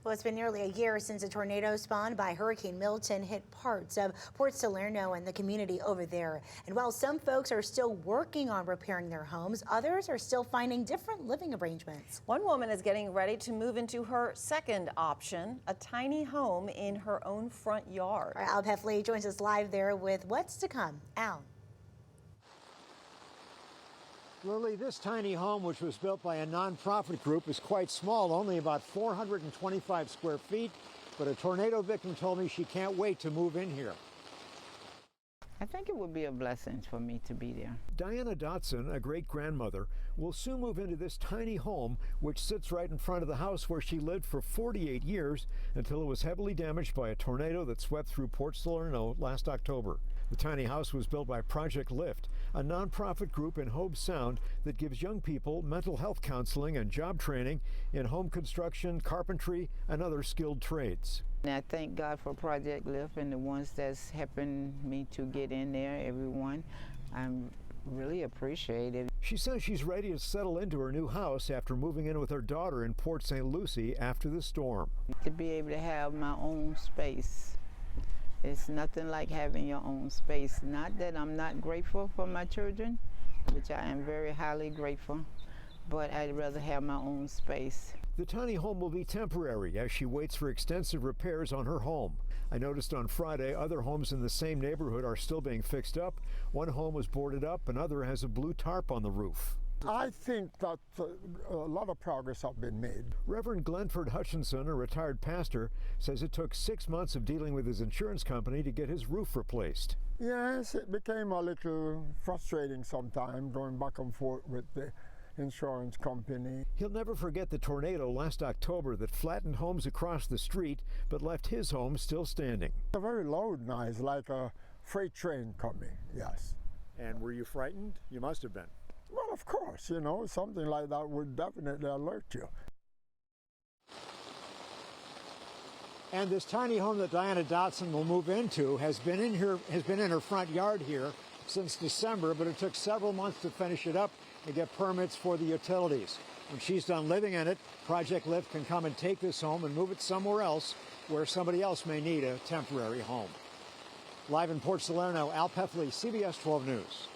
Well, it's been nearly a year since a tornado spawned by Hurricane Milton hit parts of Port Salerno and the community over there. And while some folks are still working on repairing their homes, others are still finding different living arrangements. One woman is getting ready to move into her second option, a tiny home in her own front yard. All right, Al Peffley joins us live there with what's to come. Al. Lily, this tiny home, which was built by a nonprofit group, is quite small, only about 425 square feet. But a tornado victim told me she can't wait to move in here. I think it would be a blessing for me to be there. Diana Dotson, a great-grandmother, will soon move into this tiny home, which sits right in front of the house where she lived for 48 years until it was heavily damaged by a tornado that swept through Port Salerno last October. The tiny house was built by Project Lift, a nonprofit group in Hobe Sound that gives young people mental health counseling and job training in home construction, carpentry, and other skilled trades. And I thank God for Project Lift and the ones that's helping me to get in there, everyone. I'm really appreciate it. She says she's ready to settle into her new house after moving in with her daughter in Port St. Lucie after the storm. To be able to have my own space. It's nothing like having your own space. Not that I'm not grateful for my children, which I am very highly grateful, but I'd rather have my own space. The tiny home will be temporary as she waits for extensive repairs on her home. I noticed on Friday other homes in the same neighborhood are still being fixed up. One home was boarded up, another has a blue tarp on the roof. I think that a lot of progress has been made. Reverend Glenford Hutchinson, a retired pastor, says it took 6 months of dealing with his insurance company to get his roof replaced. Yes, it became a little frustrating sometimes going back and forth with the insurance company. He'll never forget the tornado last October that flattened homes across the street but left his home still standing. A very loud noise, like a freight train coming, yes. And were you frightened? You must have been. Well, of course, you know, something like that would definitely alert you. And this tiny home that Diana Dotson will move into has been in her front yard here since December, but it took several months to finish it up and get permits for the utilities. When she's done living in it, Project Lift can come and take this home and move it somewhere else where somebody else may need a temporary home. Live in Port Salerno, Al Peffley, CBS 12 News.